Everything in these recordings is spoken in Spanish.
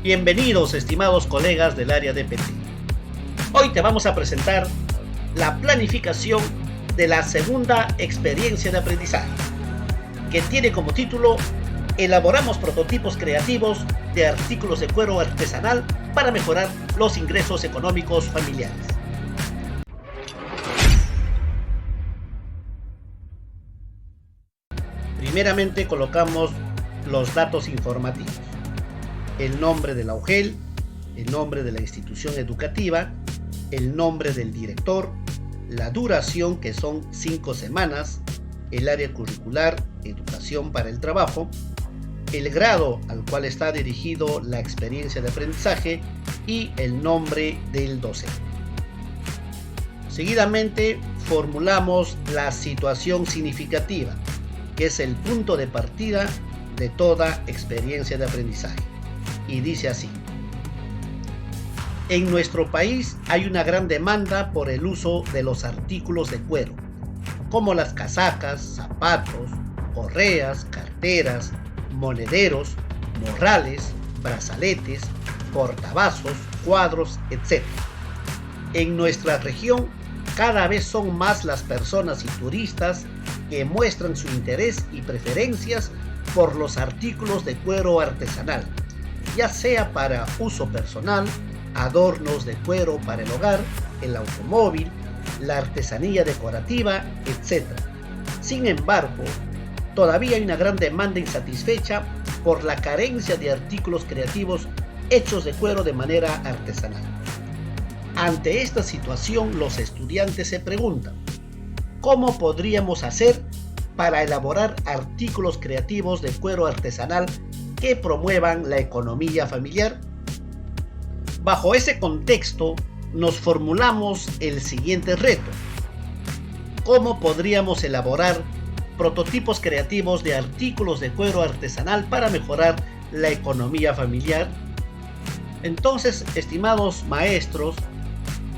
Bienvenidos, estimados colegas del área de PT. Hoy te vamos a presentar la planificación de la segunda experiencia de aprendizaje, que tiene como título Elaboramos prototipos creativos de artículos de cuero artesanal para mejorar los ingresos económicos familiares. Primeramente colocamos los datos informativos: el nombre de la UGEL, el nombre de la institución educativa, el nombre del director, la duración, que son 5 semanas, el área curricular, educación para el trabajo, el grado al cual está dirigido la experiencia de aprendizaje y el nombre del docente. Seguidamente formulamos la situación significativa, que es el punto de partida de toda experiencia de aprendizaje. Y dice así: en nuestro país hay una gran demanda por el uso de los artículos de cuero, como las casacas, zapatos, correas, carteras, monederos, morrales, brazaletes, portavasos, cuadros, etc. En nuestra región cada vez son más las personas y turistas que muestran su interés y preferencias por los artículos de cuero artesanal, ya sea para uso personal, adornos de cuero para el hogar, el automóvil, la artesanía decorativa, etc. Sin embargo, todavía hay una gran demanda insatisfecha por la carencia de artículos creativos hechos de cuero de manera artesanal. Ante esta situación, los estudiantes se preguntan: ¿cómo podríamos hacer para elaborar artículos creativos de cuero artesanal que promuevan la economía familiar? Bajo ese contexto, nos formulamos el siguiente reto: ¿cómo podríamos elaborar prototipos creativos de artículos de cuero artesanal para mejorar la economía familiar? Entonces, estimados maestros,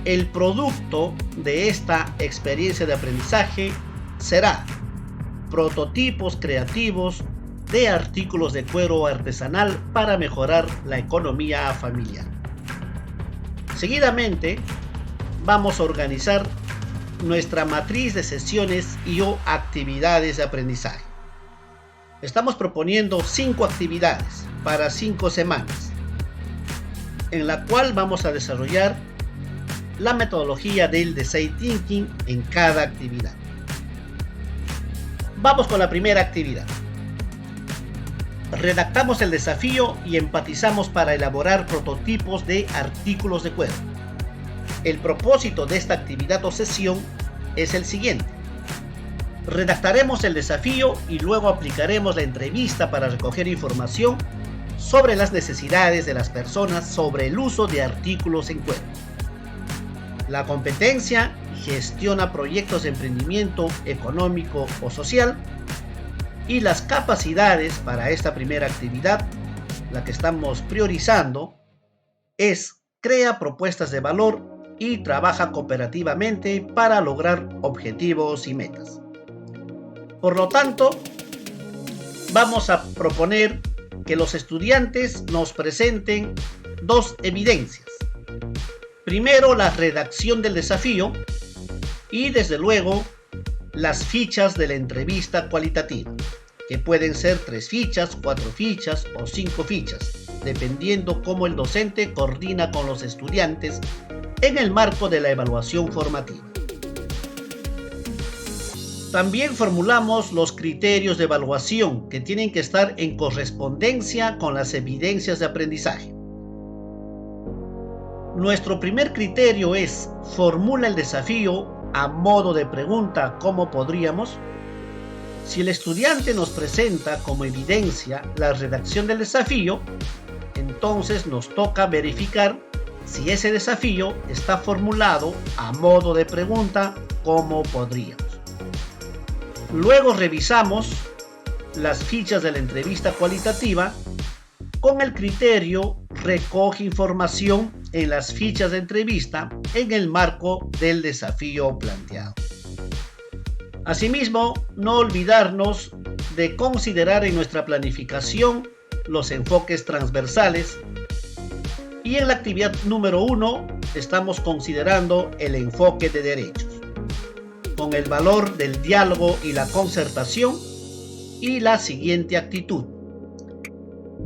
el producto de esta experiencia de aprendizaje será prototipos creativos de artículos de cuero artesanal para mejorar la economía familiar. Seguidamente, vamos a organizar nuestra matriz de sesiones y o actividades de aprendizaje. Estamos proponiendo 5 actividades para 5 semanas, en la cual vamos a desarrollar la metodología del Design Thinking en cada actividad. Vamos con la primera actividad. Redactamos el desafío y empatizamos para elaborar prototipos de artículos de cuero. El propósito de esta actividad o sesión es el siguiente: redactaremos el desafío y luego aplicaremos la entrevista para recoger información sobre las necesidades de las personas sobre el uso de artículos en cuero. La competencia: gestiona proyectos de emprendimiento económico o social. Y las capacidades para esta primera actividad, la que estamos priorizando, es: crea propuestas de valor y trabaja cooperativamente para lograr objetivos y metas. Por lo tanto, vamos a proponer que los estudiantes nos presenten 2 evidencias. Primero, la redacción del desafío y, desde luego, las fichas de la entrevista cualitativa, que pueden ser 3 fichas, 4 fichas o 5 fichas, dependiendo cómo el docente coordina con los estudiantes en el marco de la evaluación formativa. También formulamos los criterios de evaluación, que tienen que estar en correspondencia con las evidencias de aprendizaje. Nuestro primer criterio es: formula el desafío a modo de pregunta ¿cómo podríamos? Si el estudiante nos presenta como evidencia la redacción del desafío, entonces nos toca verificar si ese desafío está formulado a modo de pregunta ¿cómo podríamos? Luego revisamos las fichas de la entrevista cualitativa con el criterio: recoge información en las fichas de entrevista en el marco del desafío planteado. Asimismo, no olvidarnos de considerar en nuestra planificación los enfoques transversales Y en la actividad número 1 estamos considerando el enfoque de derechos, con el valor del diálogo y la concertación y la siguiente actitud.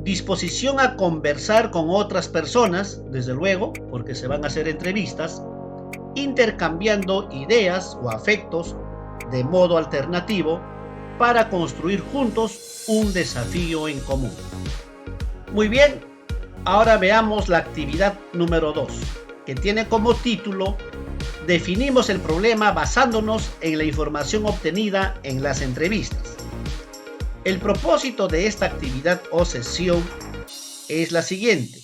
Disposición a conversar con otras personas, desde luego, porque se van a hacer entrevistas, intercambiando ideas o afectos de modo alternativo para construir juntos un desafío en común. Muy bien, ahora veamos la actividad número 2, que tiene como título Definimos el problema basándonos en la información obtenida en las entrevistas. El propósito de esta actividad o sesión es la siguiente.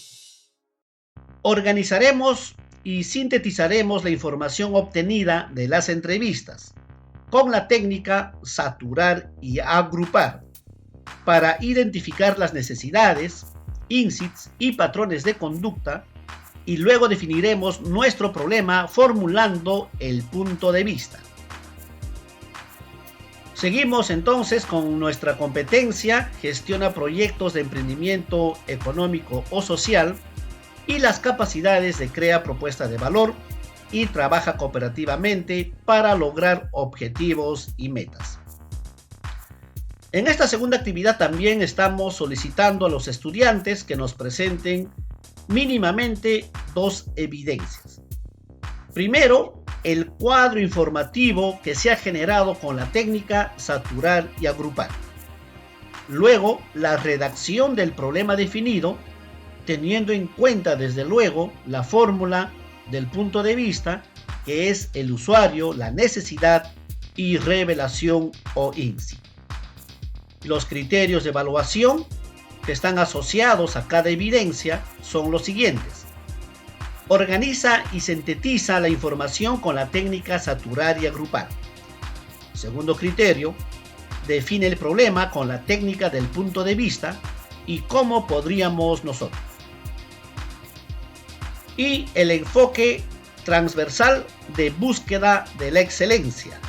Organizaremos y sintetizaremos la información obtenida de las entrevistas con la técnica saturar y agrupar para identificar las necesidades, insights y patrones de conducta, y luego definiremos nuestro problema formulando el punto de vista. Seguimos entonces con nuestra competencia, gestiona proyectos de emprendimiento económico o social, y las capacidades de crea propuesta de valor y trabaja cooperativamente para lograr objetivos y metas. En esta segunda actividad también estamos solicitando a los estudiantes que nos presenten mínimamente 2 evidencias. Primero, el cuadro informativo que se ha generado con la técnica saturar y agrupar. Luego, la redacción del problema definido, teniendo en cuenta desde luego la fórmula del punto de vista, que es el usuario, la necesidad y revelación o insight. Los criterios de evaluación que están asociados a cada evidencia son los siguientes. Organiza y sintetiza la información con la técnica saturar y agrupar. Segundo criterio, define el problema con la técnica del punto de vista y cómo podríamos nosotros. Y el enfoque transversal de búsqueda de la excelencia,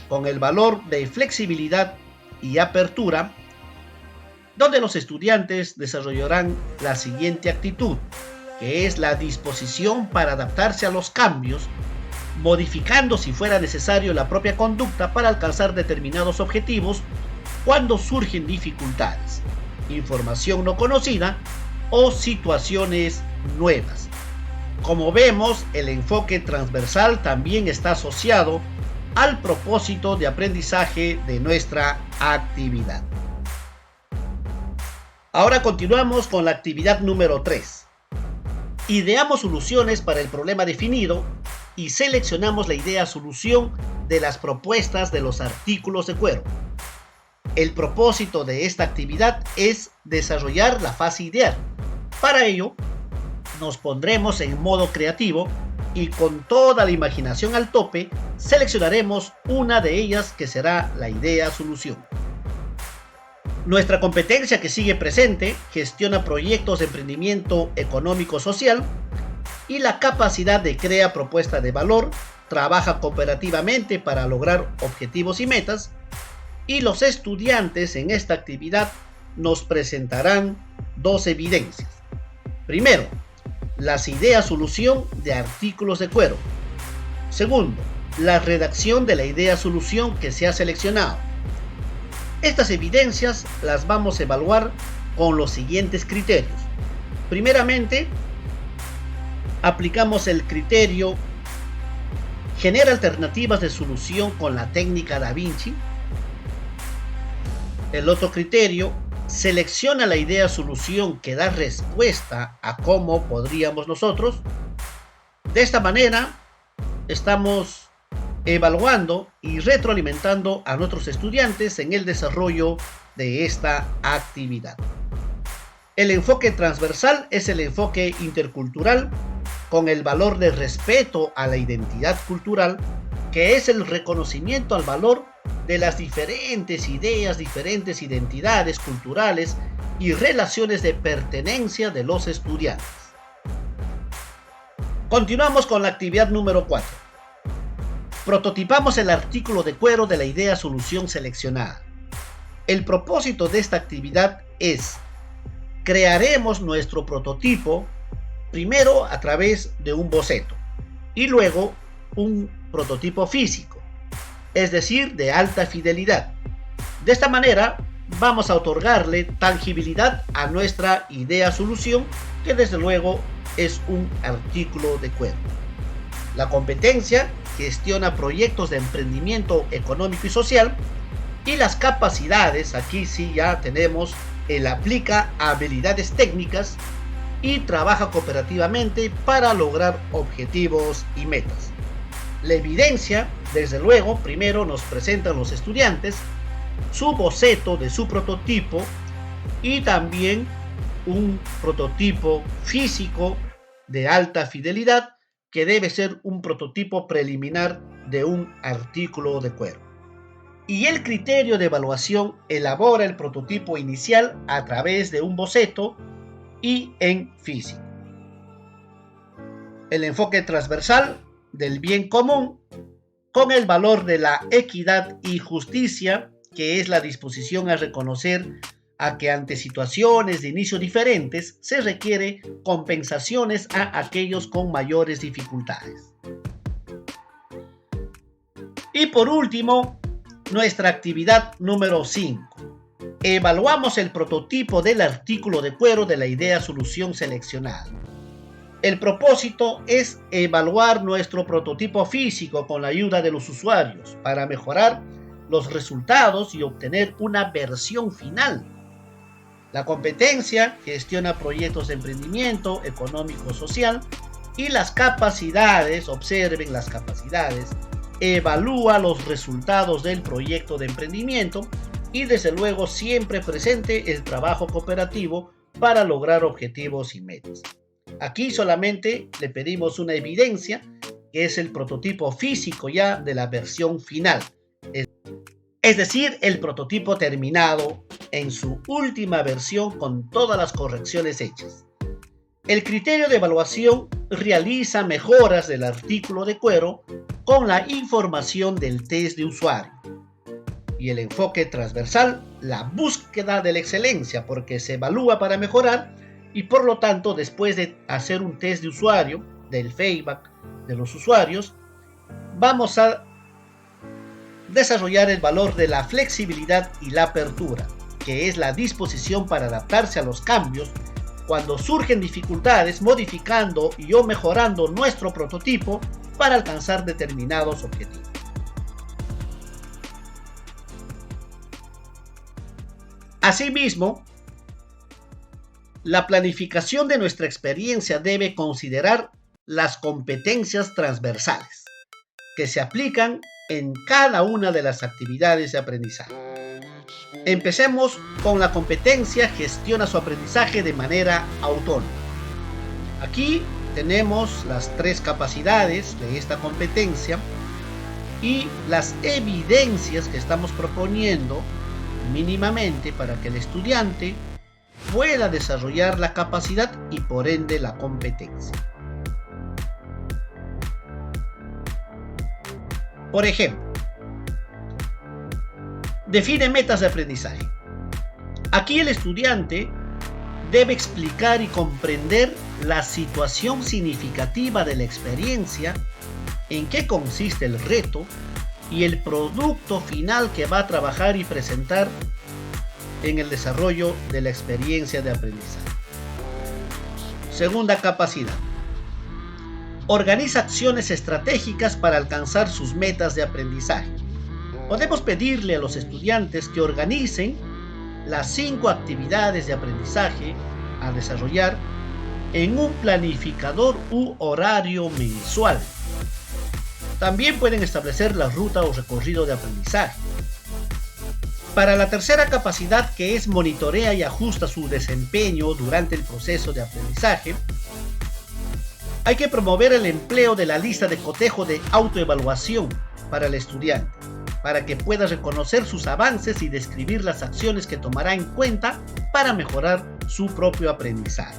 con el valor de flexibilidad y apertura, donde los estudiantes desarrollarán la siguiente actitud, que es la disposición para adaptarse a los cambios, modificando si fuera necesario la propia conducta para alcanzar determinados objetivos cuando surgen dificultades, información no conocida o situaciones nuevas. Como vemos, el enfoque transversal también está asociado al propósito de aprendizaje de nuestra actividad. Ahora continuamos con la actividad número 3. Ideamos soluciones para el problema definido y seleccionamos la idea solución de las propuestas de los artículos de cuero. El propósito de esta actividad es desarrollar la fase ideal. Para ello, nos pondremos en modo creativo y con toda la imaginación al tope, seleccionaremos una de ellas que será la idea solución. Nuestra competencia que sigue presente gestiona proyectos de emprendimiento económico-social y la capacidad de crear propuesta de valor, trabaja cooperativamente para lograr objetivos y metas, y los estudiantes en esta actividad nos presentarán 2 evidencias. Primero, las ideas solución de artículos de cuero. Segundo, la redacción de la idea solución que se ha seleccionado. Estas evidencias las vamos a evaluar con los siguientes criterios. Primeramente, aplicamos el criterio genera alternativas de solución con la técnica Da Vinci. El otro criterio, selecciona la idea solución que da respuesta a cómo podríamos nosotros. De esta manera, estamos evaluando y retroalimentando a nuestros estudiantes en el desarrollo de esta actividad. El enfoque transversal es el enfoque intercultural con el valor de respeto a la identidad cultural, que es el reconocimiento al valor de las diferentes ideas, diferentes identidades culturales y relaciones de pertenencia de los estudiantes. Continuamos con la actividad número 4. Prototipamos el artículo de cuero de la idea solución seleccionada. El propósito de esta actividad es: crearemos nuestro prototipo primero a través de un boceto y luego un prototipo físico, es decir, de alta fidelidad. De esta manera vamos a otorgarle tangibilidad a nuestra idea solución, que desde luego es un artículo de cuero. La competencia gestiona proyectos de emprendimiento económico y social, y las capacidades, aquí sí ya tenemos, él aplica habilidades técnicas y trabaja cooperativamente para lograr objetivos y metas. La evidencia, desde luego, primero nos presentan los estudiantes su boceto de su prototipo y también un prototipo físico de alta fidelidad que debe ser un prototipo preliminar de un artículo de cuero. Y el criterio de evaluación elabora el prototipo inicial a través de un boceto y en físico. El enfoque transversal del bien común con el valor de la equidad y justicia, que es la disposición a reconocer a que ante situaciones de inicio diferentes se requiere compensaciones a aquellos con mayores dificultades. Y por último, nuestra actividad número 5. Evaluamos el prototipo del artículo de cuero de la idea solución seleccionada. El propósito es evaluar nuestro prototipo físico con la ayuda de los usuarios para mejorar los resultados y obtener una versión final. La competencia gestiona proyectos de emprendimiento económico-social y las capacidades, observen las capacidades, evalúa los resultados del proyecto de emprendimiento y desde luego siempre presente el trabajo cooperativo para lograr objetivos y metas. Aquí solamente le pedimos una evidencia que es el prototipo físico ya de la versión final, es decir, el prototipo terminado en su última versión con todas las correcciones hechas. El criterio de evaluación realiza mejoras del artículo de cuero con la información del test de usuario. Y el enfoque transversal, la búsqueda de la excelencia, porque se evalúa para mejorar y por lo tanto después de hacer un test de usuario, del feedback de los usuarios, vamos a desarrollar el valor de la flexibilidad y la apertura, que es la disposición para adaptarse a los cambios cuando surgen dificultades, modificando y o mejorando nuestro prototipo para alcanzar determinados objetivos. Asimismo, la planificación de nuestra experiencia debe considerar las competencias transversales que se aplican en cada una de las actividades de aprendizaje. Empecemos con la competencia gestiona su aprendizaje de manera autónoma. Aquí tenemos las 3 capacidades de esta competencia y las evidencias que estamos proponiendo mínimamente para que el estudiante pueda desarrollar la capacidad y por ende la competencia. Por ejemplo, define metas de aprendizaje. Aquí el estudiante debe explicar y comprender la situación significativa de la experiencia, en qué consiste el reto y el producto final que va a trabajar y presentar en el desarrollo de la experiencia de aprendizaje. Segunda capacidad. Organiza acciones estratégicas para alcanzar sus metas de aprendizaje. Podemos pedirle a los estudiantes que organicen las 5 actividades de aprendizaje a desarrollar en un planificador u horario mensual. También pueden establecer la ruta o recorrido de aprendizaje. Para la tercera capacidad, que es monitorea y ajusta su desempeño durante el proceso de aprendizaje, hay que promover el empleo de la lista de cotejo de autoevaluación para el estudiante, para que pueda reconocer sus avances y describir las acciones que tomará en cuenta para mejorar su propio aprendizaje.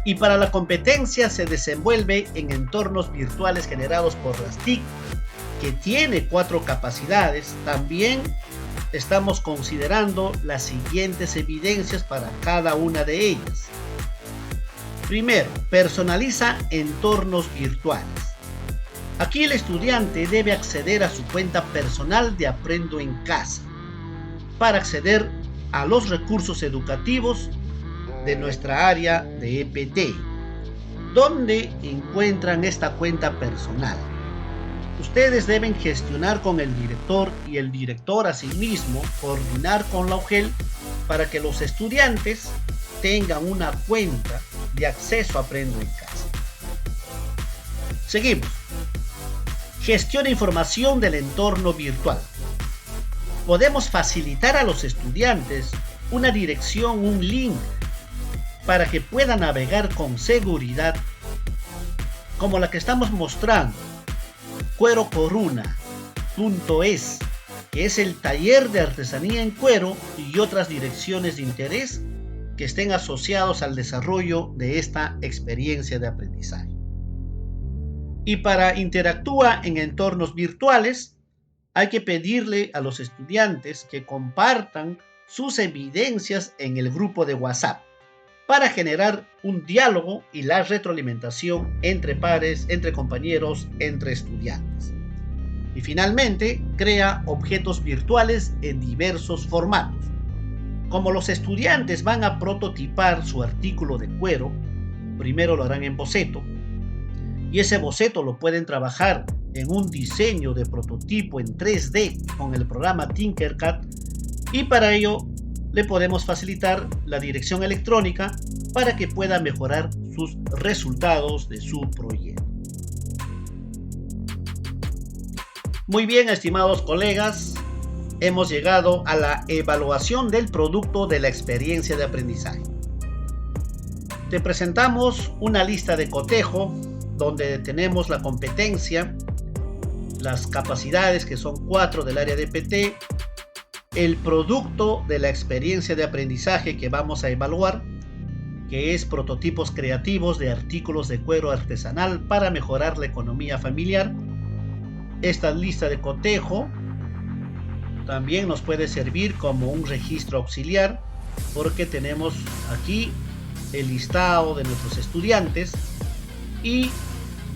Y para la competencia se desenvuelve en entornos virtuales generados por las TIC, que tiene 4 capacidades. También estamos considerando las siguientes evidencias para cada una de ellas. Primero, personaliza entornos virtuales. Aquí el estudiante debe acceder a su cuenta personal de Aprendo en Casa para acceder a los recursos educativos de nuestra área de EPT, donde encuentran esta cuenta personal. Ustedes deben gestionar con el director y el director asimismo coordinar con la UGEL para que los estudiantes tengan una cuenta de acceso a Aprendo en Casa. Seguimos. Gestiona información del entorno virtual. Podemos facilitar a los estudiantes una dirección, un link, para que puedan navegar con seguridad, como la que estamos mostrando, cuerocoruna.es, que es el taller de artesanía en cuero, y otras direcciones de interés que estén asociados al desarrollo de esta experiencia de aprendizaje. Y para interactuar en entornos virtuales, hay que pedirle a los estudiantes que compartan sus evidencias en el grupo de WhatsApp para generar un diálogo y la retroalimentación entre pares, entre compañeros, entre estudiantes. Y finalmente, crea objetos virtuales en diversos formatos. Como los estudiantes van a prototipar su artículo de cuero, primero lo harán en boceto, y ese boceto lo pueden trabajar en un diseño de prototipo en 3D con el programa Tinkercad, y para ello le podemos facilitar la dirección electrónica para que pueda mejorar sus resultados de su proyecto. Muy bien, estimados colegas, hemos llegado a la evaluación del producto de la experiencia de aprendizaje. Te presentamos una lista de cotejo donde tenemos la competencia, las capacidades, que son 4 del área de EPT, el producto de la experiencia de aprendizaje que vamos a evaluar, que es prototipos creativos de artículos de cuero artesanal para mejorar la economía familiar. Esta lista de cotejo también nos puede servir como un registro auxiliar, porque tenemos aquí el listado de nuestros estudiantes y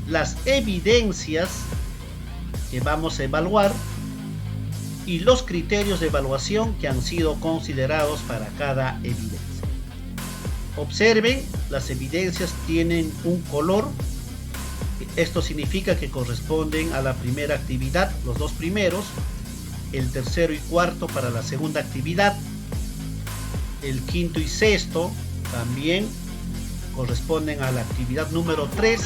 las evidencias que vamos a evaluar y los criterios de evaluación que han sido considerados para cada evidencia. Observen, las evidencias tienen un color. Esto significa que corresponden a la primera actividad, los dos primeros, el tercero y cuarto para la segunda actividad, el quinto y sexto también corresponden a la actividad número 3,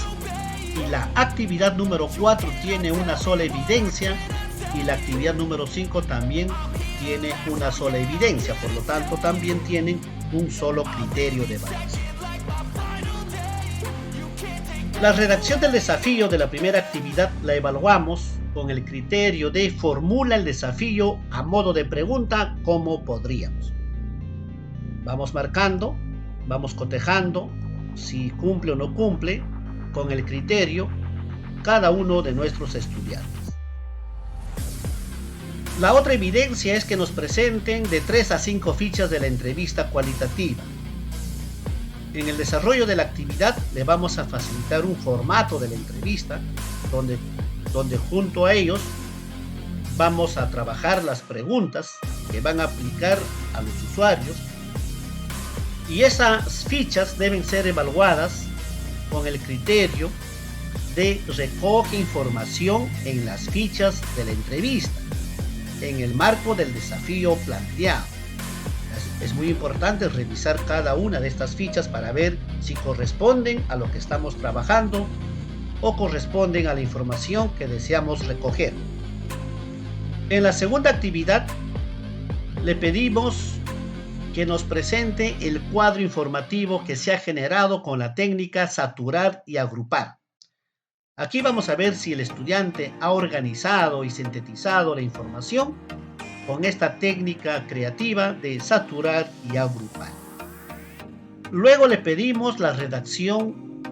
y la actividad número 4 tiene una sola evidencia, y la actividad número 5 también tiene una sola evidencia, por lo tanto también tienen un solo criterio de evaluación. La redacción del desafío de la primera actividad la evaluamos con el criterio de formula el desafío a modo de pregunta, ¿cómo podríamos? Vamos marcando, vamos cotejando si cumple o no cumple con el criterio cada uno de nuestros estudiantes. La otra evidencia es que nos presenten de 3 a 5 fichas de la entrevista cualitativa. En el desarrollo de la actividad le vamos a facilitar un formato de la entrevista donde junto a ellos vamos a trabajar las preguntas que van a aplicar a los usuarios, y esas fichas deben ser evaluadas con el criterio de recoge información en las fichas de la entrevista en el marco del desafío planteado. Es muy importante revisar cada una de estas fichas para ver si corresponden a lo que estamos trabajando o corresponden a la información que deseamos recoger. En la segunda actividad le pedimos que nos presente el cuadro informativo que se ha generado con la técnica saturar y agrupar. Aquí vamos a ver si el estudiante ha organizado y sintetizado la información con esta técnica creativa de saturar y agrupar. Luego le pedimos la redacción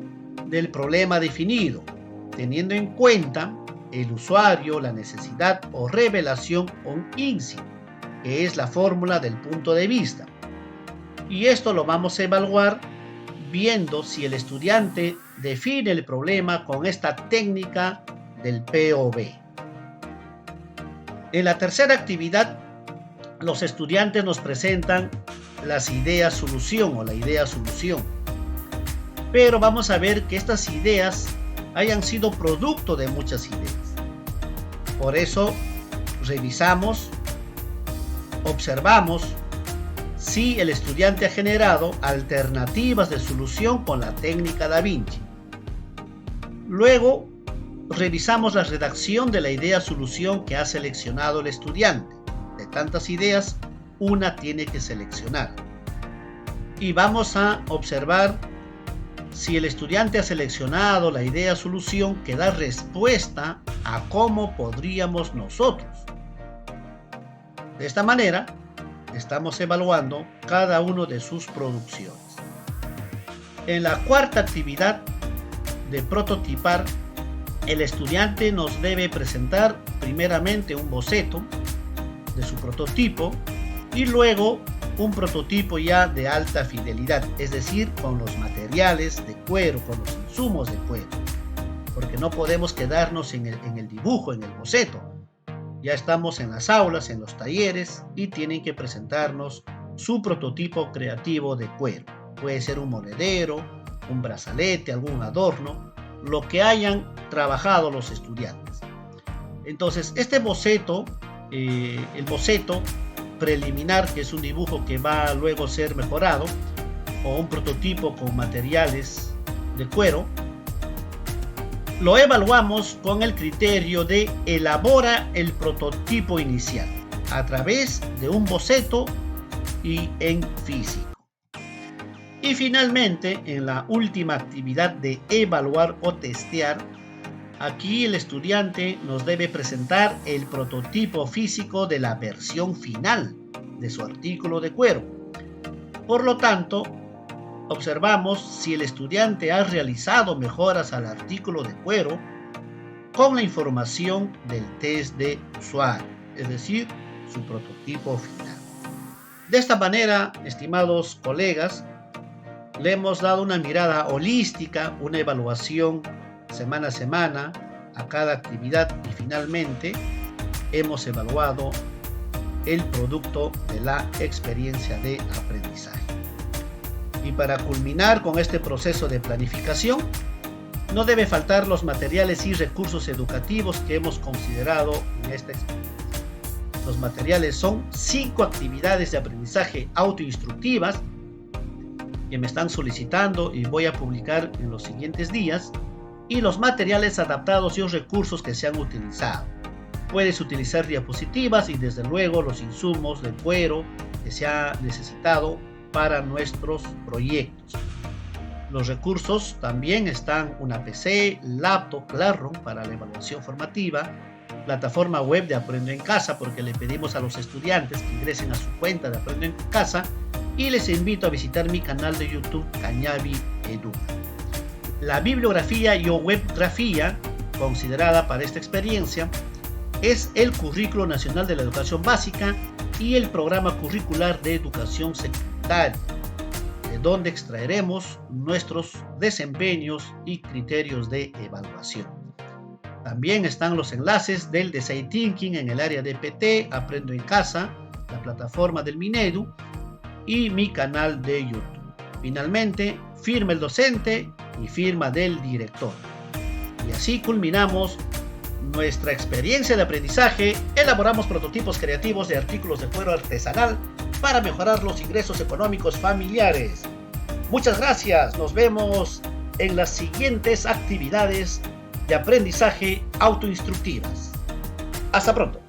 del problema definido, teniendo en cuenta el usuario, la necesidad o revelación o INSI, que es la fórmula del punto de vista. Y esto lo vamos a evaluar viendo si el estudiante define el problema con esta técnica del POV. En la tercera actividad, los estudiantes nos presentan las ideas solución o la idea solución. Pero vamos a ver que estas ideas hayan sido producto de muchas ideas. Por eso revisamos, observamos si el estudiante ha generado alternativas de solución con la técnica Da Vinci. Luego revisamos la redacción de la idea solución que ha seleccionado el estudiante. De tantas ideas, una tiene que seleccionar. Y vamos a observar si el estudiante ha seleccionado la idea solución que da respuesta a cómo podríamos nosotros. De esta manera, estamos evaluando cada uno de sus producciones. En la cuarta actividad de prototipar, el estudiante nos debe presentar primeramente un boceto de su prototipo y luego un prototipo ya de alta fidelidad, es decir, con los materiales de cuero, con los insumos de cuero, porque no podemos quedarnos en el dibujo, en el boceto. Ya estamos en las aulas, en los talleres y tienen que presentarnos su prototipo creativo de cuero. Puede ser un monedero, un brazalete, algún adorno, lo que hayan trabajado los estudiantes. Entonces, este boceto, el boceto preliminar, que es un dibujo que va a luego ser mejorado, o un prototipo con materiales de cuero, lo evaluamos con el criterio de elabora el prototipo inicial a través de un boceto y en físico. Y finalmente, en la última actividad de evaluar o testear, aquí el estudiante nos debe presentar el prototipo físico de la versión final de su artículo de cuero. Por lo tanto, observamos si el estudiante ha realizado mejoras al artículo de cuero con la información del test de usuario, es decir, su prototipo final. De esta manera, estimados colegas, le hemos dado una mirada holística, una evaluación semana a semana a cada actividad y finalmente hemos evaluado el producto de la experiencia de aprendizaje. Y para culminar con este proceso de planificación, no debe faltar los materiales y recursos educativos que hemos considerado en esta experiencia. Los materiales son 5 actividades de aprendizaje autoinstructivas que me están solicitando y voy a publicar en los siguientes días, y los materiales adaptados y los recursos que se han utilizado. Puedes utilizar diapositivas y desde luego los insumos de cuero que se ha necesitado para nuestros proyectos. Los recursos también están una PC, laptop, Classroom para la evaluación formativa, plataforma web de Aprendo en Casa, porque le pedimos a los estudiantes que ingresen a su cuenta de Aprendo en Casa, y les invito a visitar mi canal de YouTube Cañavi Educa. La bibliografía y o webgrafía considerada para esta experiencia es el Currículo Nacional de la Educación Básica y el Programa Curricular de Educación Secundaria, de donde extraeremos nuestros desempeños y criterios de evaluación. También están los enlaces del Design Thinking en el área de PT, Aprendo en Casa, la plataforma del Minedu y mi canal de YouTube. Finalmente, firma el docente y firma del director. Y así culminamos nuestra experiencia de aprendizaje. Elaboramos prototipos creativos de artículos de cuero artesanal para mejorar los ingresos económicos familiares. Muchas gracias. Nos vemos en las siguientes actividades de aprendizaje autoinstructivas. Hasta pronto.